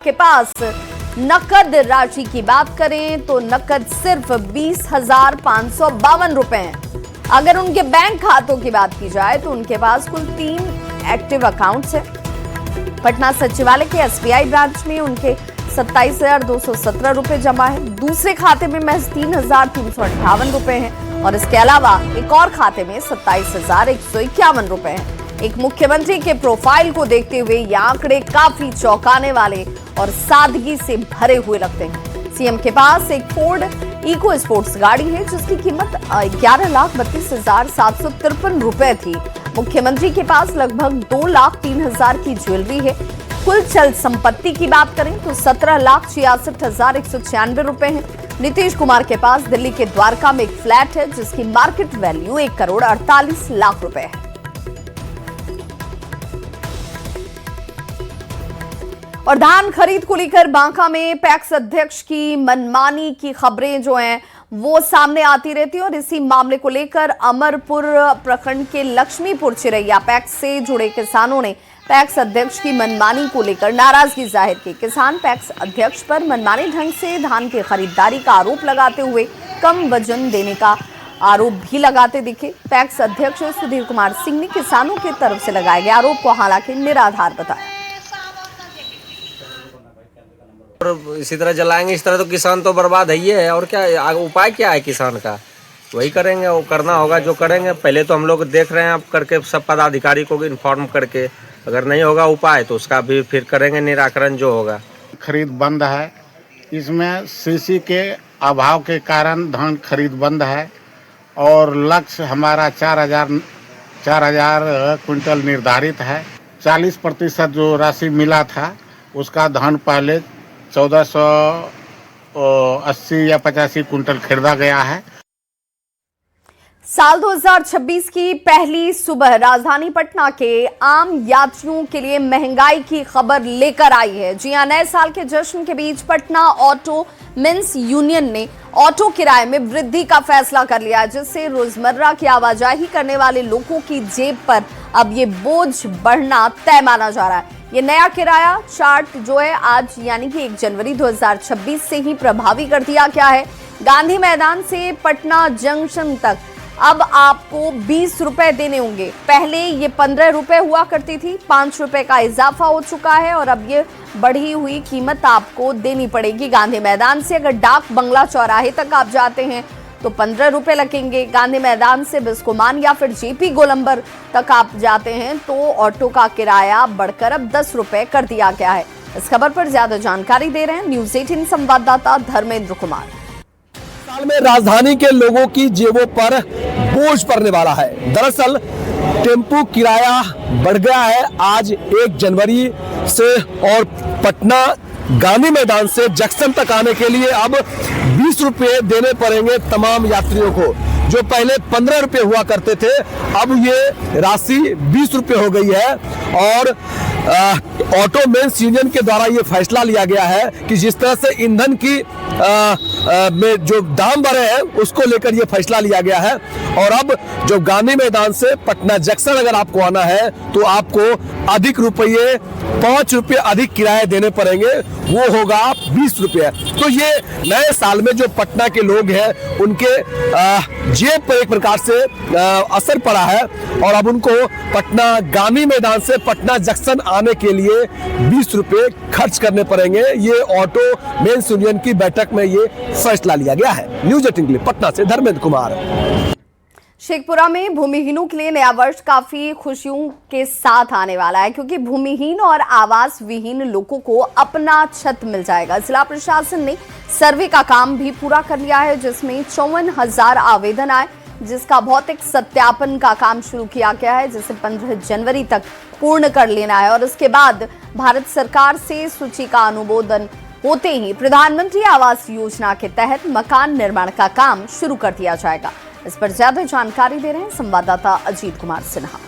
के पास नकद राशि की बात करें तो नकद सिर्फ 20,552 रुपए हैं। अगर उनके बैंक खातों की बात की जाए तो उनके पास कुल 3 एक्टिव अकाउंट्स हैं। पटना सचिवालय के एसबीआई ब्रांच में उनके 27,217 रुपए जमा है। दूसरे खाते में महज 3,358 रुपए हैं और इसके अलावा एक और खाते में 27,151 रुपए हैं। एक मुख्यमंत्री के प्रोफाइल को देखते हुए ये आंकड़े काफी चौंकाने वाले और सादगी से भरे हुए लगते हैं। सीएम के पास एक फोर्ड इको स्पोर्ट्स गाड़ी है जिसकी कीमत 11,32,753 रुपए थी। मुख्यमंत्री के पास लगभग 2,03,000 की ज्वेलरी है। कुल चल संपत्ति की बात करें तो 17,66,196 रुपए है। नीतीश कुमार के पास दिल्ली के द्वारका में एक फ्लैट है जिसकी मार्केट वैल्यू 1,48,00,000 रुपए है। और धान खरीद को लेकर बांका में पैक्स अध्यक्ष की मनमानी की खबरें जो हैं वो सामने आती रहती है और इसी मामले को लेकर अमरपुर प्रखंड के लक्ष्मीपुर चिरैया पैक्स से जुड़े किसानों ने पैक्स अध्यक्ष की मनमानी को लेकर नाराजगी जाहिर की। किसान पैक्स अध्यक्ष पर मनमानी ढंग से धान की खरीदारी का आरोप लगाते हुए कम वजन देने का आरोप भी लगाते दिखे। पैक्स अध्यक्ष सुधीर कुमार सिंह ने किसानों की तरफ से लगाए गए आरोप को हालांकि निराधार बताया। और इसी तरह जलाएंगे इस तरह तो किसान तो बर्बाद है और क्या उपाय क्या है किसान का, वही करेंगे, वो करना होगा जो करेंगे। पहले तो हम लोग देख रहे हैं अब करके सब पदाधिकारी को इन्फॉर्म करके, अगर नहीं होगा उपाय तो उसका भी फिर करेंगे निराकरण जो होगा। खरीद बंद है, इसमें सीसी के अभाव के कारण धान खरीद बंद है और लक्ष्य हमारा 4,000 क्विंटल निर्धारित है। 40% जो राशि मिला था उसका धान पहले 1,480 या 85 क्विंटल खरीदा गया है। साल 2026 की पहली सुबह राजधानी पटना के आम यात्रियों के लिए महंगाई की खबर लेकर आई है। जी हां, नए साल के जश्न के बीच पटना ऑटो मेंस यूनियन ने ऑटो किराए में वृद्धि का फैसला कर लिया, जिससे रोजमर्रा की आवाजाही करने वाले लोगों की जेब पर अब ये बोझ बढ़ना तय माना जा रहा है। ये नया किराया चार्ट जो है आज यानी कि 1 जनवरी 2026 से ही प्रभावी कर दिया गया है। गांधी मैदान से पटना जंक्शन तक अब आपको 20 रुपए देने होंगे। पहले ये 15 रुपए हुआ करती थी, 5 रुपए का इजाफा हो चुका है और अब ये बढ़ी हुई कीमत आपको देनी पड़ेगी। गांधी मैदान से अगर डाक बंगला चौराहे तक आप जाते हैं तो 15 रुपए लगेंगे। गांधी मैदान से बिस्कोमान या फिर जेपी गोलंबर तक आप जाते हैं तो ऑटो का किराया बढ़कर अब 10 रुपए कर दिया गया है। इस खबर पर ज्यादा जानकारी दे रहे हैं न्यूज़ 18 संवाददाता धर्मेंद्र कुमार। साल में राजधानी के लोगों की जेबों पर बोझ पड़ने वाला है। दरअसल टेम्पू किराया बढ़ गया है आज 1 जनवरी से और पटना गांधी मैदान से जंक्शन तक आने के लिए अब 20 रुपये देने पड़ेंगे तमाम यात्रियों को। जो पहले 15 रुपये हुआ करते थे अब ये राशि 20 रुपये हो गई है। और ऑटो मेंस यूनियन के द्वारा ये फैसला लिया गया है कि जिस तरह से ईंधन की में जो दाम बढ़े हैं उसको लेकर ये फैसला लिया गया है। और अब जो गांधी मैदान से पटना जंक्शन अगर आपको आना है तो आपको अधिक रुपये 5 रुपये अधिक किराया देने पड़ेंगे, वो होगा 20 रुपये। तो ये नए साल में जो पटना के लोग हैं उनके जेब पर एक प्रकार से असर पड़ा है और अब उनको पटना गांधी मैदान से पटना जंक्शन आने के लिए 20 रुपये खर्च करने पड़ेंगे। ये ऑटो मेंस यूनियन की बैठक में ये फैसला लिया गया है। न्यूज़ 18 के लिए पटना से धर्मेंद्र कुमार। शेखपुरा में भूमिहीनों के लिए नया वर्ष काफी खुशियों के साथ आने वाला है, क्योंकि भूमिहीन और आवास विहीन लोगों को अपना छत मिल जाएगा। जिला प्रशासन ने सर्वे का काम भी पूरा कर लिया है जिसमें 54,000 आवेदन आए, जिसका भौतिक सत्यापन का काम शुरू किया गया है, जिसे 15 जनवरी तक पूर्ण कर लेना है। और उसके बाद भारत सरकार से सूची का अनुमोदन होते ही प्रधानमंत्री आवास योजना के तहत मकान निर्माण का काम शुरू कर दिया जाएगा। इस पर ज्यादा जानकारी दे रहे हैं संवाददाता अजीत कुमार सिन्हा।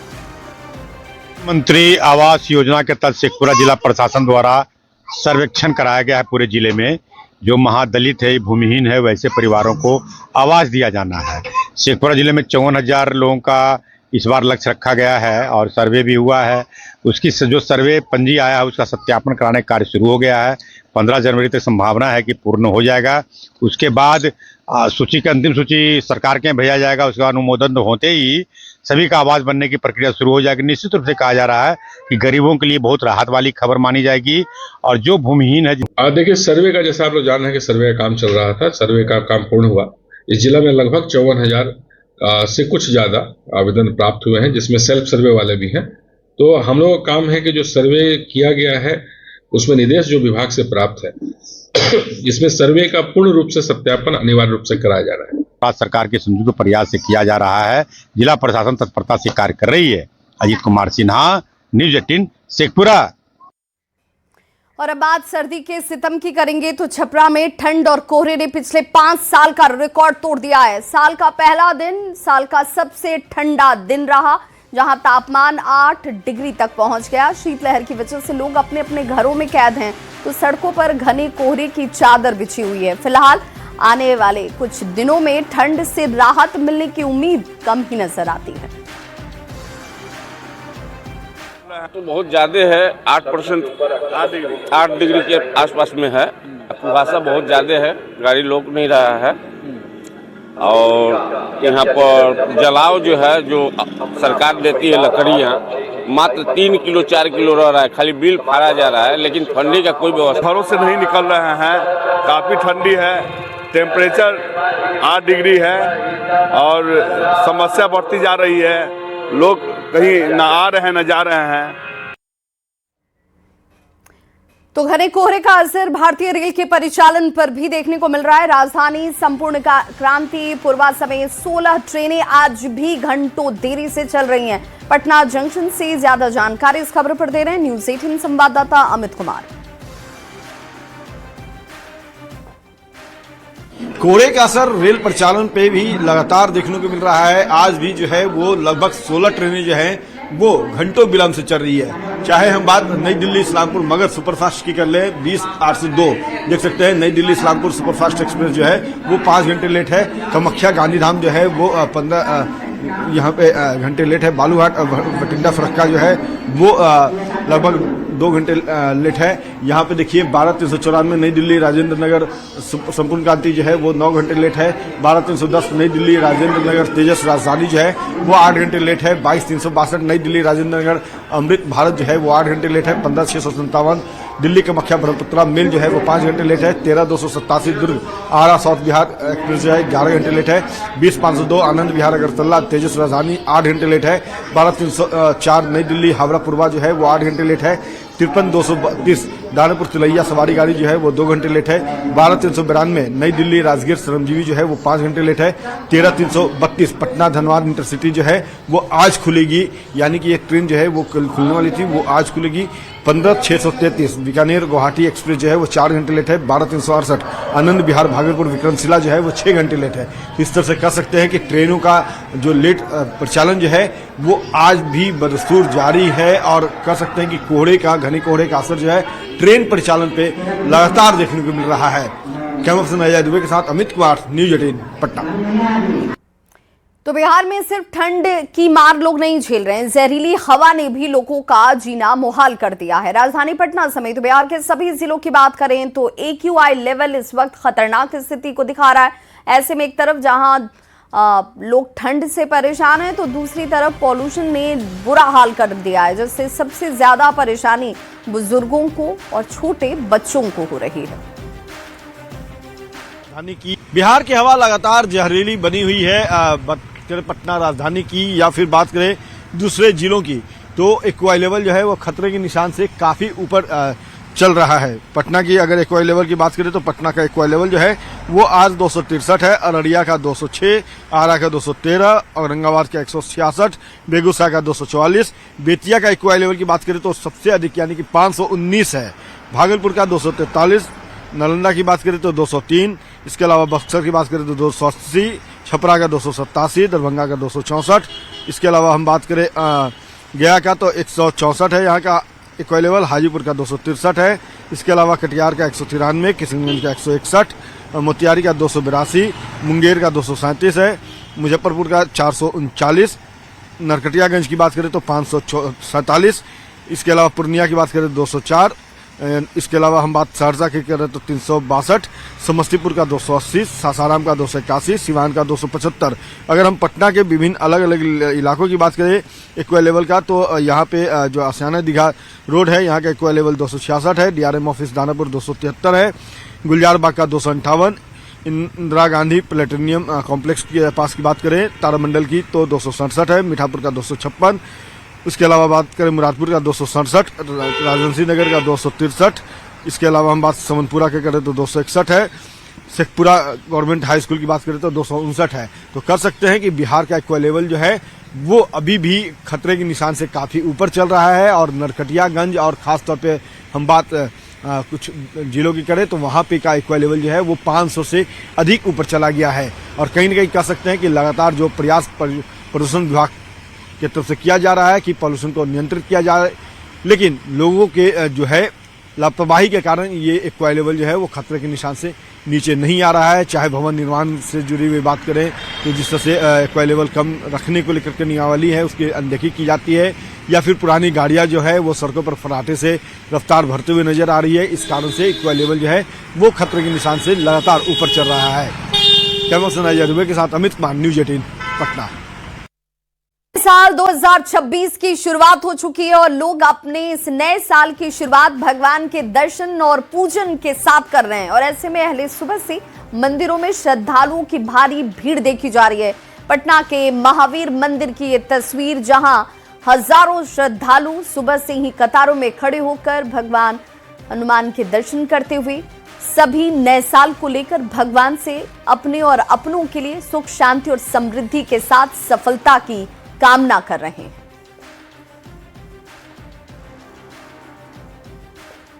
मंत्री आवास योजना के तहत शेखपुरा जिला प्रशासन द्वारा सर्वेक्षण कराया गया है। पूरे जिले में जो महादलित है, भूमिहीन है, वैसे परिवारों को आवास दिया जाना है। शेखपुरा जिले में 54,000 लोगों का इस बार लक्ष्य रखा गया है और सर्वे भी हुआ है उसकी जो सर्वे पंजी आया है उसका सत्यापन कराने का कार्य शुरू हो गया है। 15 जनवरी तक संभावना है कि पूर्ण हो जाएगा। उसके बाद सूची की अंतिम सूची सरकार के भेजा जाएगा। उसका अनुमोदन होते ही सभी का आवास बनने की प्रक्रिया शुरू हो जाएगी। निश्चित रूप से कहा जा रहा है कि गरीबों के लिए बहुत राहत वाली खबर मानी जाएगी। और जो भूमिहीन है, देखिए सर्वे का जैसा आप लोग जान रहे हैं कि सर्वे का काम चल रहा था, सर्वे का काम पूर्ण हुआ। इस जिला में लगभग 54,000 से कुछ ज्यादा आवेदन प्राप्त हुए हैं, जिसमें सेल्फ सर्वे वाले भी हैं। तो हम लोगों का काम है कि जो सर्वे किया गया है उसमें निर्देश जो विभाग से प्राप्त है इसमें सर्वे का पूर्ण रूप से सत्यापन अनिवार्य रूप से कराया जा रहा है। राज्य सरकार के संयुक्त प्रयास से किया जा रहा है। जिला प्रशासन तत्परता से कार्य कर रही है। अजीत कुमार सिन्हा, न्यूज़ 18 शेखपुरा। और अब बात सर्दी के सितम की करेंगे तो छपरा में ठंड और कोहरे ने पिछले 5 साल का रिकॉर्ड तोड़ दिया है। साल का पहला दिन साल का सबसे ठंडा दिन रहा, जहां तापमान 8 डिग्री तक पहुंच गया। शीतलहर की वजह से लोग अपने अपने घरों में कैद हैं, तो सड़कों पर घने कोहरे की चादर बिछी हुई है। फिलहाल आने वाले कुछ दिनों में ठंड से राहत मिलने की उम्मीद कम ही नजर आती है। तो बहुत ज़्यादा है, 8% 8 डिग्री के आसपास में है। कुहासा बहुत ज़्यादा है, गाड़ी लोग नहीं रहा है। और यहाँ पर जलाव जो है, जो सरकार देती है लकड़ियाँ, मात्र 3 किलो 4 किलो रह रहा है, खाली बिल फाड़ा जा रहा है, लेकिन ठंडी का कोई व्यवस्था। घरों से नहीं निकल रहे हैं, काफ़ी ठंडी है, टेम्परेचर 8 डिग्री है और समस्या बढ़ती जा रही है। लोग कहीं ना आ रहे हैं ना जा रहे हैं। तो घने कोहरे का असर भारतीय रेल के परिचालन पर भी देखने को मिल रहा है। राजधानी संपूर्ण क्रांति पूर्वा समेत 16 ट्रेनें आज भी घंटों देरी से चल रही हैं। पटना जंक्शन से ज्यादा जानकारी इस खबर पर दे रहे हैं न्यूज़ 18 संवाददाता अमित कुमार। कोहरे का असर रेल परिचालन पे भी लगातार देखने को मिल रहा है। आज भी जो है वो लगभग 16 ट्रेनें जो हैं वो घंटों विलंब से चल रही है। चाहे हम बात नई दिल्ली इस्लामपुर मगध सुपरफास्ट की कर ले 20:08 देख सकते हैं। नई दिल्ली इस्लामपुर सुपरफास्ट एक्सप्रेस जो है वो 5 घंटे लेट है। कामाख्या गांधीधाम जो है वो 15 यहाँ पे घंटे लेट है। बालूघाट बठिंडा फरक्का जो है वो लगभग 2 घंटे लेट है। यहाँ पे देखिए 12:394 नई दिल्ली राजेंद्र नगर संपूर्ण क्रांति जो है वो 9 घंटे लेट है। 12:310 नई दिल्ली राजेंद्र नगर तेजस राजधानी जो है वो 8 घंटे लेट है। 22:362 नई दिल्ली राजेंद्र नगर अमृत भारत जो है वो 8 घंटे लेट है। 15:657 दिल्ली कामाख्या ब्रह्मपुत्रा मेल जो है वो 5 घंटे लेट है। 13:287 दुर्ग आरा साउथ बिहार एक्सप्रेस जो है 11 घंटे लेट है। 20:502 आनंद विहार अगरतला तेजस राजधानी 8 घंटे लेट है। 12:304 नई दिल्ली हावड़ा पूर्वा जो है वो 8 घंटे लेट है। 53:232 दानापुर तिलैया सवारी गाड़ी जो है वो 2 घंटे लेट है। 12:392 नई दिल्ली राजगीर श्रमजीवी जो है वो 5 घंटे लेट है। 13:332 पटना धनबाद इंटरसिटी जो है वो आज खुलेगी, यानी कि एक ट्रेन जो है वो कल खुलने वाली थी वो आज खुलेगी। 15:633 बीकानेर गुवाहाटी एक्सप्रेस जो है वो 4 घंटे लेट है। 12:368 आनंद विहार भागलपुर विक्रमशिला जो है वो 6 घंटे लेट है। इस तरह से कह सकते हैं कि ट्रेनों का जो लेट परिचालन जो है वो आज भी बदस्तूर जारी है। और कह सकते हैं कि घने कोहरे का असर जो है ट्रेन परिचालन पे लगातार देखने को मिल रहा है। कैमरा पर्सन अजय दुबे के साथ अमित कुमार, न्यूज़ 18 पटना। तो बिहार में सिर्फ ठंड की मार लोग नहीं झेल रहे हैं, जहरीली हवा ने भी लोगों का जीना मुहाल कर दिया है। राजधानी पटना समेत बिहार के सभी जिलों की बात करें तो AQI लेवल इस वक्त खतरनाक स्थिति को दिखा रहा है। ऐसे में एक तरफ जहां लोग ठंड से परेशान हैं तो दूसरी तरफ पॉल्यूशन ने बुरा हाल कर दिया है, जिससे सबसे ज्यादा परेशानी बुजुर्गों को और छोटे बच्चों को हो रही है। बिहार की हवा लगातार जहरीली बनी हुई है। पटना राजधानी की या फिर बात करें दूसरे जिलों की तो एक्वाई लेवल जो है वो खतरे के निशान से काफी ऊपर चल रहा है। पटना की अगर एक्वाई लेवल की बात करें तो पटना का एक्वाई लेवल जो है वो आज 263 है। अररिया का 206, आरा का 213, औरंगाबाद का 166, बेगूसराय का 244। बेतिया का एक्वाई लेवल की बात करें तो सबसे अधिक यानी कि 519 है। भागलपुर का 243, नालंदा की बात करें तो 203, इसके अलावा बक्सर की बात करें तो 280, छपरा का 287, दरभंगा का 264। इसके अलावा हम बात करें गया का तो 164 है यहाँ का एक्वाई लेवल। हाजीपुर का 263 है। इसके अलावा कटिहार का 193, किशनगंज का 161, मोतिहारी का 282, मुंगेर का 237 है। मुजफ्फरपुर का 439, नरकटियागंज की बात करें तो 547, इसके अलावा पूर्णिया की बात करें 204, इसके अलावा हम बात सहरसा की करें तो 362, समस्तीपुर का 280, सासाराम का 281, सिवान का 275। अगर हम पटना के विभिन्न अलग अलग इलाकों की बात करें एक्वा लेवल का, तो यहाँ पे जो आसियाना दीघा रोड है यहाँ का एक्वा लेवल 266 है, डीआरएम ऑफिस दानापुर 273 है, गुलजारबाग का 258, इंदिरा गांधी प्लेटिनियम कॉम्प्लेक्स के पास की बात करें तारामंडल की तो 267 है, मीठापुर का 256, उसके अलावा बात करें मुरादपुर का 267, राजवंशी नगर का 263, इसके अलावा हम बात समनपुरा के करें तो 261 है, शेखपुरा गवर्नमेंट हाई स्कूल की बात करें तो 259 है। तो कर सकते हैं कि बिहार का एक्वा लेवल जो है वो अभी भी खतरे के निशान से काफ़ी ऊपर चल रहा है, और नरकटियागंज और ख़ास तौर पे हम बात कुछ जिलों की करें तो वहाँ पे का एक्वा लेवल जो है वो 500 से अधिक ऊपर चला गया है। और कहीं ना कहीं कह सकते हैं कि लगातार जो प्रयास प्रदूषण विभाग की तरफ से किया जा रहा है कि पॉल्यूशन को नियंत्रित किया जाए, लेकिन लोगों के जो है लापरवाही के कारण ये एक्वा लेवल जो है वो खतरे के निशान से नीचे नहीं आ रहा है। चाहे भवन निर्माण से जुड़ी हुई बात करें तो जिस तरह से एक्वा लेवल कम रखने को लेकर के नियमावली है उसकी अनदेखी की जाती है, या फिर पुरानी गाड़ियां जो है वो सड़कों पर फराटे से रफ्तार भरते हुए नजर आ रही है। इस कारण से एक्वा लेवल जो है वो खतरे के निशान से लगातार ऊपर चल रहा है। कैमरा पर्सन अजय दुबे के साथ अमित कुमार, न्यूज 18 पटना। साल 2026 की शुरुआत हो चुकी है और लोग अपने इस नए साल की शुरुआत भगवान के दर्शन और पूजन के साथ कर रहे हैं। और ऐसे में अहले सुबह से मंदिरों में श्रद्धालुओं की भारी भीड़ देखी जा रही है। पटना के महावीर मंदिर की ये तस्वीर, जहां हजारों श्रद्धालु सुबह से ही कतारों में खड़े होकर भगवान हनुमान के दर्शन करते हुए सभी नए साल को लेकर भगवान से अपने और अपनों के लिए सुख शांति और समृद्धि के साथ सफलता की कामना कर रहे हैं।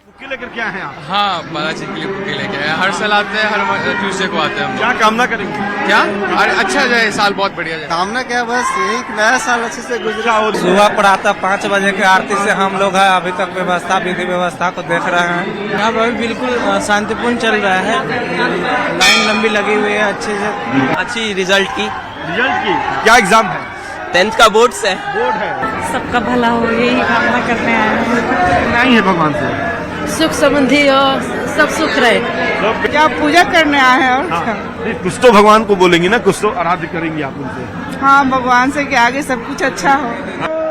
बुके लेकर के आए हैं आप? हाँ, बालाजी के लिए बुके लेके आए। हर साल आते हैं, हर ट्यूसडे को आते हैं हम। क्या कामना करेंगे? क्या? अरे अच्छा जाए, साल बहुत बढ़िया जाए। कामना क्या, बस यही नया साल अच्छे से गुजरा। सुबह पढ़ाता 5 बजे के आरती से हम लोग है अभी तक व्यवस्था विधि व्यवस्था को देख रहे हैं। यहाँ पर बिल्कुल शांतिपूर्ण चल रहा है, लाइन लंबी लगी हुई है अच्छे से। अच्छी रिजल्ट की क्या एग्जाम है? 10th का बोर्ड्स है। बोर्ड है। सबका भला हो, यही कामना करते हैं। नहीं है भगवान से सुख समृद्धि हो, सब सुख रहे। क्या पूजा करने आए हैं? और हाँ, कुछ तो भगवान को बोलेंगे ना, कुछ तो आराध्य करेंगे आप उनसे। हाँ, भगवान से कि आगे सब कुछ अच्छा हो।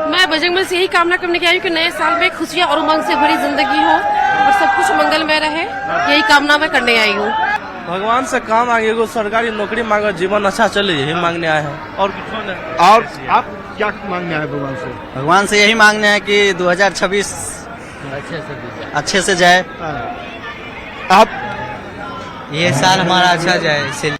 मैं बजरंग बली से यही कामना करने के आई हूँ कि नए साल में खुशियाँ और उमंग से भरी जिंदगी हो और सब कुछ मंगलमय रहे। यही कामना मैं करने आई हूँ। भगवान से काम आगे को सरकारी नौकरी मांगो, जीवन अच्छा चले, यही मांगने आए हैं और कुछ नहीं। और आप क्या मांगने आए भगवान से? भगवान से यही मांगने हैं कि 2026 अच्छे से जाए, आप ये साल हमारा अच्छा जाए इसलिए।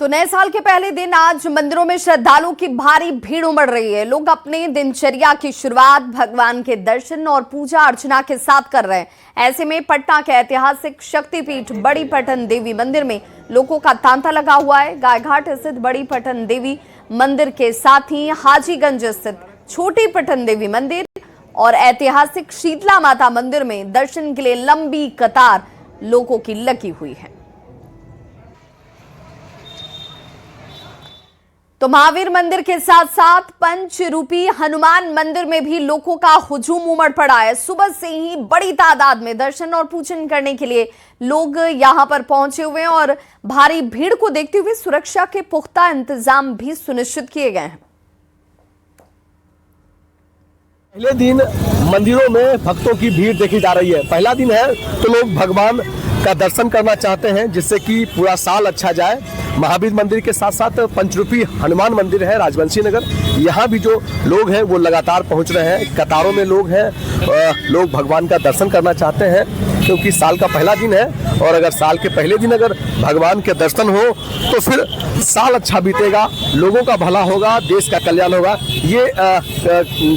तो नए साल के पहले दिन आज मंदिरों में श्रद्धालुओं की भारी भीड़ उमड़ रही है। लोग अपने दिनचर्या की शुरुआत भगवान के दर्शन और पूजा अर्चना के साथ कर रहे हैं। ऐसे में पटना के ऐतिहासिक शक्तिपीठ बड़ी पटन देवी मंदिर में लोगों का तांता लगा हुआ है। गायघाट स्थित बड़ी पटन देवी मंदिर के साथ ही हाजीगंज स्थित छोटी पटन देवी मंदिर और ऐतिहासिक शीतला माता मंदिर में दर्शन के लिए लंबी कतार लोगों की लगी हुई है। तो महावीर मंदिर के साथ साथ पंचरूपी हनुमान मंदिर में भी लोगों का हुजूम उमड़ पड़ा है। सुबह से ही बड़ी तादाद में दर्शन और पूजन करने के लिए लोग यहां पर पहुंचे हुए हैं और भारी भीड़ को देखते हुए सुरक्षा के पुख्ता इंतजाम भी सुनिश्चित किए गए हैं। पहले दिन मंदिरों में भक्तों की भीड़ देखी जा रही है। पहला दिन है तो लोग भगवान का दर्शन करना चाहते हैं जिससे कि पूरा साल अच्छा जाए। महावीर मंदिर के साथ साथ पंचरूपी हनुमान मंदिर है राजवंशी नगर, यहाँ भी जो लोग हैं वो लगातार पहुँच रहे हैं। कतारों में लोग हैं, लोग भगवान का दर्शन करना चाहते हैं क्योंकि साल का पहला दिन है और अगर साल के पहले दिन अगर भगवान के दर्शन हो तो फिर साल अच्छा बीतेगा, लोगों का भला होगा, देश का कल्याण होगा। ये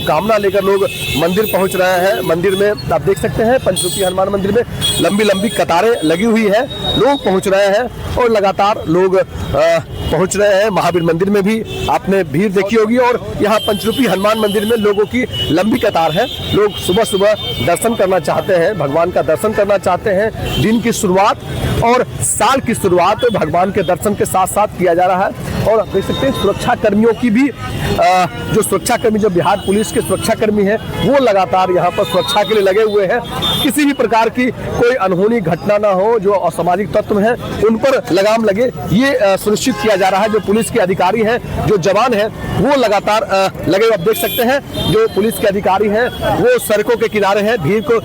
कामना लेकर लोग मंदिर पहुंच रहे हैं। मंदिर में आप देख सकते हैं पंचरूपी हनुमान मंदिर में लंबी लंबी कतारें लगी हुई है, लोग पहुंच रहे हैं और लगातार लोग पहुंच रहे हैं। महावीर मंदिर में भी आपने भीड़ देखी होगी और यहाँ पंचरूपी हनुमान मंदिर में लोगों की लंबी कतार है। लोग सुबह सुबह दर्शन करना चाहते हैं, भगवान का दर्शन करना चाहते हैं। दिन की शुरुआत और साल की शुरुआत भगवान के दर्शन के साथ साथ किया जा रहा है। और आप देख सकते हैं सुरक्षा कर्मियों की भी जो सुरक्षाकर्मी, जो बिहार पुलिस के सुरक्षाकर्मी हैं, वो लगातार यहाँ पर सुरक्षा के लिए लगे हुए हैं। किसी भी प्रकार की कोई अनहोनी घटना ना हो, जो असामाजिक तत्व हैं उन पर लगाम लगे, ये सुनिश्चित किया जा रहा है। जो पुलिस के अधिकारी हैं, जो जवान हैं, वो लगातार लगे। आप देख सकते हैं जो पुलिस के अधिकारी हैं वो सड़कों के किनारे हैं। भीड़ को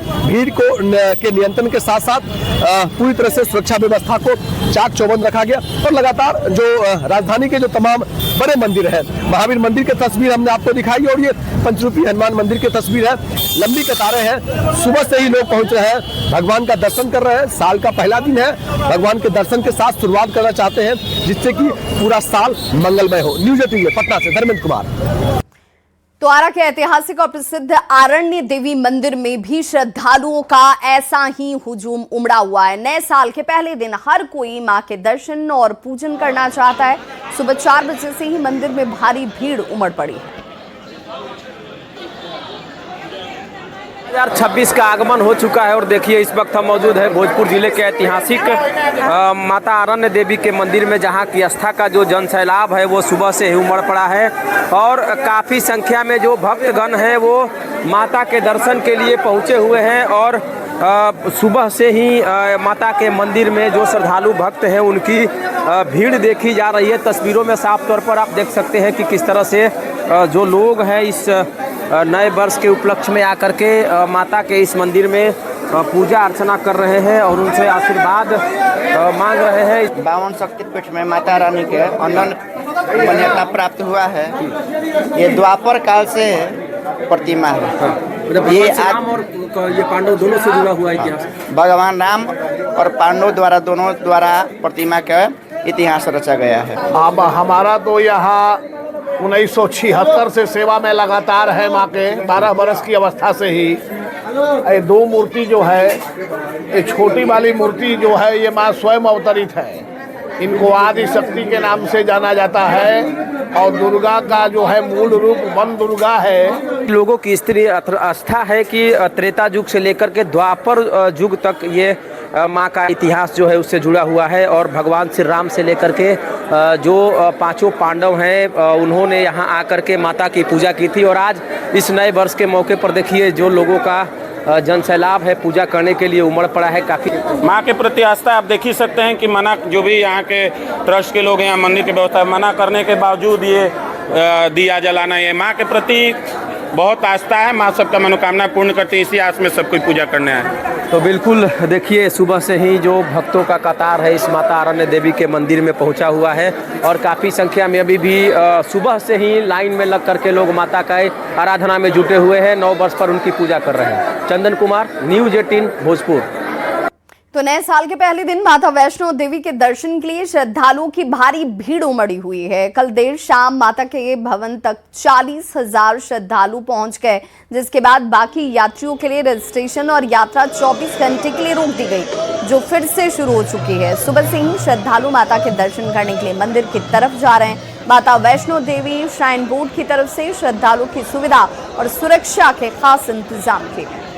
के नियंत्रण के साथ साथ पूरी तरह से सुरक्षा व्यवस्था को चाक चौबंद रखा गया। और लगातार जो राजधानी के जो तमाम बड़े मंदिर हैं, महावीर मंदिर की तस्वीर हमने आपको दिखाई और ये पंचरूपी हनुमान मंदिर की तस्वीर है। लंबी कतारें हैं, सुबह से ही लोग पहुंच रहे हैं, भगवान का दर्शन कर रहे हैं। साल का पहला दिन है, भगवान के दर्शन के साथ शुरुआत करना चाहते हैं जिससे कि पूरा साल मंगलमय हो। न्यूज़ 18 पटना से धर्मेंद्र कुमार। तो आरा के ऐतिहासिक और प्रसिद्ध आरण्य देवी मंदिर में भी श्रद्धालुओं का ऐसा ही हुजूम उमड़ा हुआ है। नए साल के पहले दिन हर कोई मां के दर्शन और पूजन करना चाहता है। सुबह 4 बजे से ही मंदिर में भारी भीड़ उमड़ पड़ी है। 2026 का आगमन हो चुका है और देखिए इस वक्त हम मौजूद हैं भोजपुर जिले के ऐतिहासिक माता आरण्य देवी के मंदिर में, जहां की आस्था का जो जन सैलाब है वो सुबह से ही उमड़ पड़ा है और काफ़ी संख्या में जो भक्तगण हैं वो माता के दर्शन के लिए पहुंचे हुए हैं। और सुबह से ही माता के मंदिर में जो श्रद्धालु भक्त हैं उनकी भीड़ देखी जा रही है। तस्वीरों में साफ तौर पर आप देख सकते हैं कि किस तरह से जो लोग हैं इस नए वर्ष के उपलक्ष्य में आकर के माता के इस मंदिर में पूजा अर्चना कर रहे हैं और उनसे आशीर्वाद मांग रहे हैं। 52 शक्तिपीठ में माता रानी के अनंत मान्यता प्राप्त हुआ है। ये द्वापर काल से प्रतिमा है। ये राम और ये पांडव दोनों से जुड़ा हुआ इतिहास, भगवान राम और पांडव द्वारा दोनों द्वारा प्रतिमा का इतिहास रचा गया है। अब हमारा तो यहाँ 1976 से सेवा में लगातार है। माँ के 12 बरस की अवस्था से ही ये 2 मूर्ति जो है, ये छोटी वाली मूर्ति जो है ये माँ स्वयं अवतरित है। इनको आदि शक्ति के नाम से जाना जाता है और दुर्गा का जो है मूल रूप वन दुर्गा है। लोगों की स्त्री आस्था है कि त्रेता युग से लेकर के द्वापर युग तक ये माँ का इतिहास जो है उससे जुड़ा हुआ है। और भगवान श्री राम से लेकर के जो 5 पांडव हैं उन्होंने यहाँ आकर के माता की पूजा की थी। और आज इस नए वर्ष के मौके पर देखिए जो लोगों का जन सैलाब है पूजा करने के लिए उमड़ पड़ा है। काफ़ी माँ के प्रति आस्था आप देख ही सकते हैं कि मना जो भी यहाँ के ट्रस्ट के लोग हैं, यहाँ मंदिर की व्यवस्था मना करने के बावजूद ये दिया जलाना, ये माँ के प्रति बहुत आस्था है। माँ सबका मनोकामना पूर्ण करती है, इसी आस में सब कोई पूजा करने आए। तो बिल्कुल देखिए सुबह से ही जो भक्तों का कतार है इस माता आरण्य देवी के मंदिर में पहुंचा हुआ है और काफ़ी संख्या में अभी भी सुबह से ही लाइन में लग करके लोग माता का आराधना में जुटे हुए हैं। 9 वर्ष पर उनकी पूजा कर रहे हैं। चंदन कुमार, न्यूज़ 18 भोजपुर। तो नए साल के पहले दिन माता वैष्णो देवी के दर्शन के लिए श्रद्धालुओं की भारी भीड़ उमड़ी हुई है। कल देर शाम माता के भवन तक 40,000 श्रद्धालु पहुंच गए, जिसके बाद बाकी यात्रियों के लिए रजिस्ट्रेशन और यात्रा 24 घंटे के लिए रोक दी गई, जो फिर से शुरू हो चुकी है। सुबह से ही श्रद्धालु माता के दर्शन करने के लिए मंदिर की तरफ जा रहे हैं। माता वैष्णो देवी श्राइन बोर्ड की तरफ से श्रद्धालुओं की सुविधा और सुरक्षा के खास इंतजाम किए गए।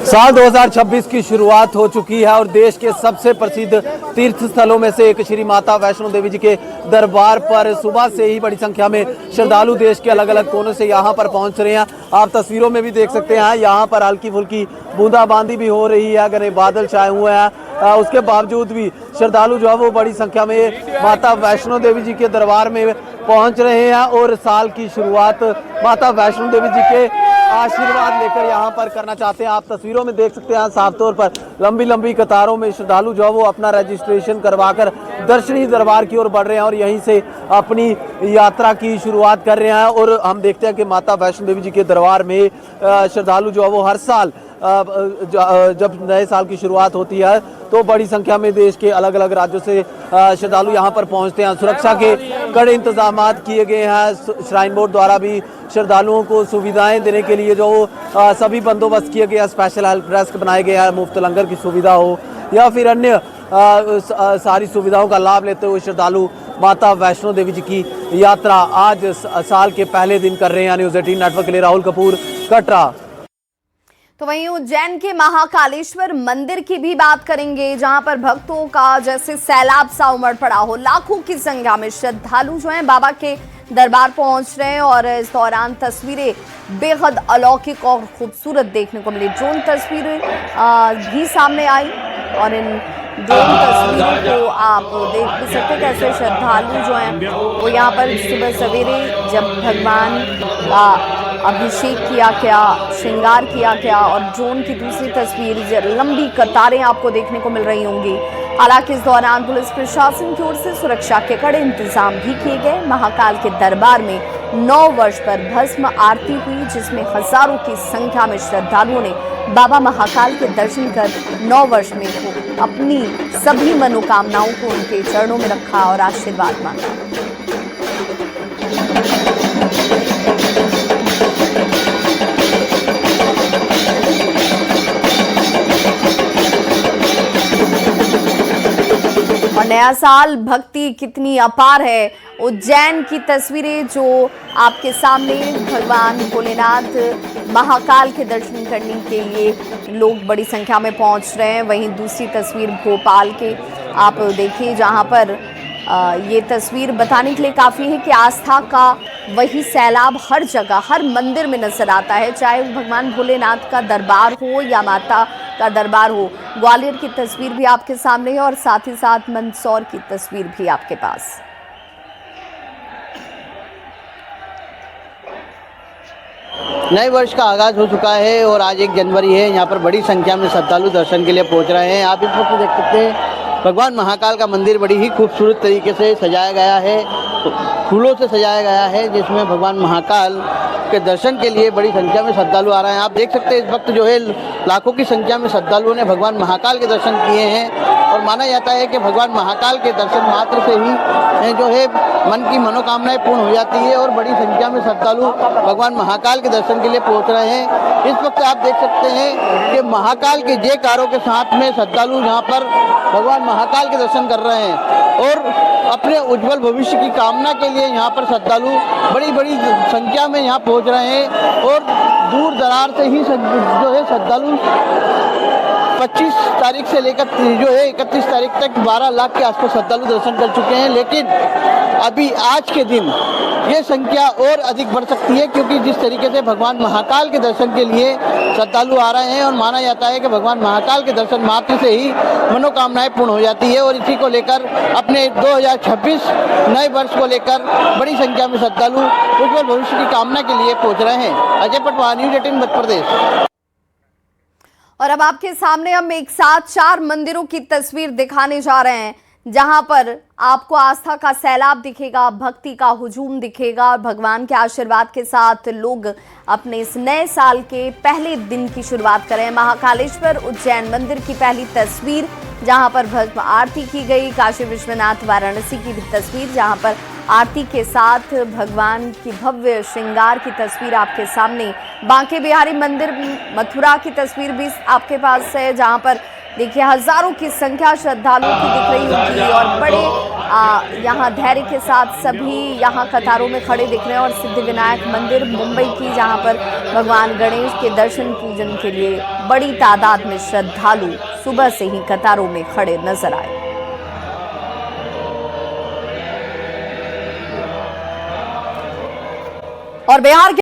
साल 2026 की शुरुआत हो चुकी है और देश के सबसे प्रसिद्ध तीर्थ स्थलों में से एक श्री माता वैष्णो देवी जी के दरबार पर सुबह से ही बड़ी संख्या में श्रद्धालु देश के अलग अलग कोनों से यहां पर पहुंच रहे हैं। आप तस्वीरों में भी देख सकते हैं यहां पर हल्की फुल्की बूंदाबांदी भी हो रही है, घने बादल छाए हुए हैं। उसके बावजूद भी श्रद्धालु जो है वो बड़ी संख्या में माता वैष्णो देवी जी के दरबार में पहुंच रहे हैं और साल की शुरुआत माता वैष्णो देवी जी के आशीर्वाद लेकर यहाँ पर करना चाहते हैं। आप तस्वीरों में देख सकते हैं साफ तौर पर लंबी लंबी कतारों में श्रद्धालु जो है वो अपना रजिस्ट्रेशन करवाकर दर्शनीय दरबार की ओर बढ़ रहे हैं और यहीं से अपनी यात्रा की शुरुआत कर रहे हैं। और हम देखते हैं कि माता वैष्णो देवी जी के दरबार में श्रद्धालु जो है वो हर साल जब नए साल की शुरुआत होती है तो बड़ी संख्या में देश के अलग अलग राज्यों से श्रद्धालु यहाँ पर पहुँचते हैं। सुरक्षा के कड़े इंतजाम किए गए हैं। श्राइन बोर्ड द्वारा भी श्रद्धालुओं को सुविधाएं देने के लिए जो सभी बंदोबस्त किए गए हैं। स्पेशल हेल्प डेस्क बनाए गए हैं, मुफ्त लंगर की सुविधा हो या फिर अन्य सारी सुविधाओं का लाभ लेते हुए श्रद्धालु माता वैष्णो देवी जी की यात्रा आज साल के पहले दिन कर रहे हैं। न्यूज़ 18 नेटवर्क के लिए राहुल कपूर, कटरा। तो वहीं उज्जैन के महाकालेश्वर मंदिर की भी बात करेंगे, जहां पर भक्तों का जैसे सैलाब सा उमड़ पड़ा हो। लाखों की संख्या में श्रद्धालु जो हैं बाबा के दरबार पहुंच रहे हैं और इस दौरान तस्वीरें बेहद अलौकिक और खूबसूरत देखने को मिली। ड्रोन तस्वीरें भी सामने आई और इन ड्रोन तस्वीरों को आप देख भी सकते हैं कैसे श्रद्धालु जो हैं वो यहाँ पर सुबह सवेरे जब भगवान का अभिषेक किया गया, श्रृंगार किया गया और ड्रोन की दूसरी तस्वीर, लंबी कतारें आपको देखने को मिल रही होंगी। हालांकि इस दौरान पुलिस प्रशासन की ओर से सुरक्षा के कड़े इंतजाम भी किए गए। महाकाल के दरबार में 9 वर्ष पर भस्म आरती हुई, जिसमें हजारों की संख्या में श्रद्धालुओं ने बाबा महाकाल के दर्शन कर 9 वर्ष में अपनी सभी मनोकामनाओं को उनके चरणों में रखा और आशीर्वाद मांगा। और नया साल भक्ति कितनी अपार है। उज्जैन की तस्वीरें जो आपके सामने, भगवान भोलेनाथ महाकाल के दर्शन करने के लिए लोग बड़ी संख्या में पहुंच रहे हैं। वहीं दूसरी तस्वीर भोपाल के आप देखिए, जहां पर ये तस्वीर बताने के लिए काफ़ी है कि आस्था का वही सैलाब हर जगह, हर मंदिर में नजर आता है, चाहे भगवान भोलेनाथ का दरबार हो या माता का दरबार हो। ग्वालियर की तस्वीर भी आपके सामने है और साथ ही साथ मंदसौर की तस्वीर भी आपके पास। नए वर्ष का आगाज हो चुका है और आज 1 जनवरी है। यहाँ पर बड़ी संख्या में श्रद्धालु दर्शन के लिए पहुँच रहे हैं। आप इस वक्त देख सकते हैं भगवान महाकाल का मंदिर बड़ी ही खूबसूरत तरीके से सजाया गया है, फूलों से सजाया गया है, जिसमें भगवान महाकाल के दर्शन के लिए बड़ी संख्या में श्रद्धालु आ रहे हैं। आप देख सकते हैं इस वक्त जो है लाखों की संख्या में श्रद्धालुओं ने भगवान महाकाल के दर्शन किए हैं और माना जाता है कि भगवान महाकाल के दर्शन मात्र से ही जो है मन की मनोकामनाएं पूर्ण हो जाती है और बड़ी संख्या में श्रद्धालु भगवान महाकाल के दर्शन के लिए पहुंच रहे हैं। इस वक्त आप देख सकते हैं कि महाकाल के जयकारों के साथ में श्रद्धालु यहाँ पर भगवान महाकाल के दर्शन कर रहे हैं और अपने उज्जवल भविष्य की कामना के लिए यहाँ पर श्रद्धालु बड़ी संख्या में यहाँ पहुँच रहे हैं और दूर दरार से ही जो है श्रद्धालु 25 तारीख से लेकर जो है 31 तारीख तक 12 लाख के आसपास श्रद्धालु दर्शन कर चुके हैं। लेकिन अभी आज के दिन ये संख्या और अधिक बढ़ सकती है, क्योंकि जिस तरीके से भगवान महाकाल के दर्शन के लिए श्रद्धालु आ रहे हैं और माना जाता है कि भगवान महाकाल के दर्शन मात्र से ही मनोकामनाएं पूर्ण हो जाती है और इसी को लेकर अपने 2026 नए वर्ष को लेकर बड़ी संख्या में श्रद्धालु उज्जवल भविष्य की कामना के लिए पहुंच रहे हैं। अजय पटवार, न्यूज़ 18 मध्य प्रदेश। और अब आपके सामने हम एक साथ 4 मंदिरों की तस्वीर दिखाने जा रहे हैं, जहां पर आपको आस्था का सैलाब दिखेगा, भक्ति का हुजूम दिखेगा और भगवान के आशीर्वाद के साथ लोग अपने इस नए साल के पहले दिन की शुरुआत करें। महाकालेश्वर उज्जैन मंदिर की पहली तस्वीर, जहां पर भस्म आरती की गई। काशी विश्वनाथ वाराणसी की भी तस्वीर, जहां पर आरती के साथ भगवान की भव्य श्रृंगार की तस्वीर आपके सामने। बांके बिहारी मंदिर मथुरा की तस्वीर भी आपके पास है, जहां पर देखिए हजारों की संख्या श्रद्धालुओं की दिख रही होगी और बड़े यहाँ धैर्य के साथ सभी यहाँ कतारों में खड़े दिख रहे हैं। और सिद्धिविनायक मंदिर मुंबई की, जहाँ पर भगवान गणेश के दर्शन पूजन के लिए बड़ी तादाद में श्रद्धालु सुबह से ही कतारों में खड़े नजर आए। और बिहार